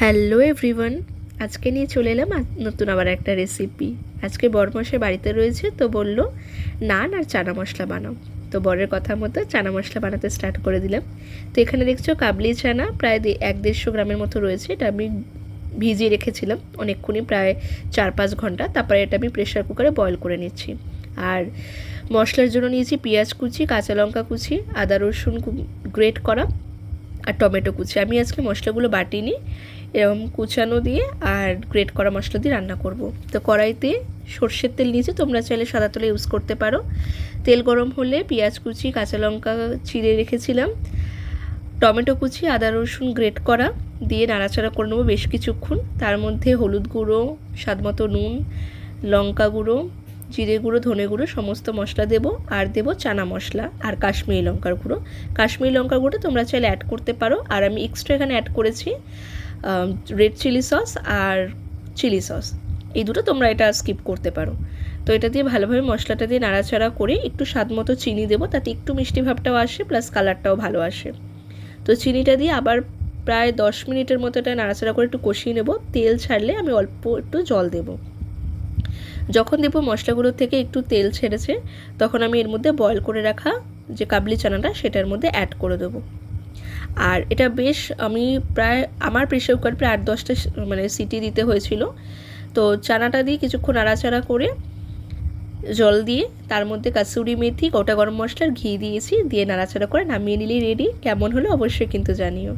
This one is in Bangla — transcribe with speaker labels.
Speaker 1: হ্যালো এভরিওয়ান, আজকে নিয়ে চলে এলাম নতুন আবার একটা রেসিপি। আজকে বরমশাই বাড়িতে রয়েছে, তো বলল নান আর চানা মশলা বানাও। তো বরের কথা মতো চানা মশলা বানাতে স্টার্ট করে দিলাম। তো এখানে দেখছো কাবলি চানা প্রায় 150 গ্রামের মতো রয়েছে। এটা আমি ভিজিয়ে রেখেছিলাম অনেকক্ষণই, প্রায় 4-5 ঘন্টা। তারপরে এটা আমি প্রেশার কুকারে বয়েল করে নিচ্ছি। আর মশলার জন্য নিয়েছি পেঁয়াজ কুচি, কাঁচা লঙ্কা কুচি, আদা রসুন গ্রেট করা আর টমেটো কুচি। আমি আজকে মশলাগুলো বাটিনি, এরকম কুচানো দিয়ে আর গ্রেট করা মশলা দিয়ে রান্না করব। তো কড়াইতে সর্ষের তেল নিয়েছি, তোমরা চাইলে সাদা তেল ইউজ করতে পারো। তেল গরম হলে পেঁয়াজ কুচি, কাঁচা লঙ্কা চিড়ে রেখেছিলাম, টমেটো কুচি, আদা রসুন গ্রেট করা দিয়ে নাড়াচাড়া করে নেবো বেশ কিছুক্ষণ। তার মধ্যে হলুদ গুঁড়ো, স্বাদমতো নুন, লঙ্কা গুঁড়ো, জিরে গুঁড়ো, ধনে গুঁড়ো সমস্ত মশলা দেবো। আর দেবো চানা মশলা আর কাশ্মীরি লঙ্কার গুঁড়ো। কাশ্মীরি লঙ্কার গুঁড়ো তোমরা চাইলে অ্যাড করতে পারো। আর আমি এক্সট্রা এখানে অ্যাড করেছি রেড চিলি সস আর চিলি সস, এই দুটো তোমরা এটা স্কিপ করতে পারো। তো এটা দিয়ে ভালোভাবে মশলাটা দিয়ে নাড়াচাড়া করে একটু স্বাদ মতো চিনি দেবো, তাতে একটু মিষ্টি ভাবটাও আসে, প্লাস কালারটাও ভালো আসে। তো চিনিটা দিয়ে আবার প্রায় 10 মিনিটের মতো এটা নাড়াচাড়া করে একটু কষিয়ে নেব। তেল ছাড়লে আমি অল্প একটু জল দেবো। যখন দেবো মশলাগুলোর থেকে একটু তেল ছেড়েছে, তখন আমি এর মধ্যে বয়েল করে রাখা যে কাবলি চানাটা সেটার মধ্যে অ্যাড করে দেবো। আর এটা বেশ আমি প্রায় আমার প্রেশার কুকার প্রায় 8-10টা সিটি দিতে হয়েছিল। তো চানাটা দিয়ে কিছুক্ষণ নাড়াচাড়া করে জল দিয়ে তার মধ্যে কাসুরি মেথি, গোটা গরম মশলার ঘি দিয়েছি, দিয়ে নাড়াচাড়া করে নামিয়ে নিলেই রেডি। কেমন হলো অবশ্যই কিন্তু জানিও।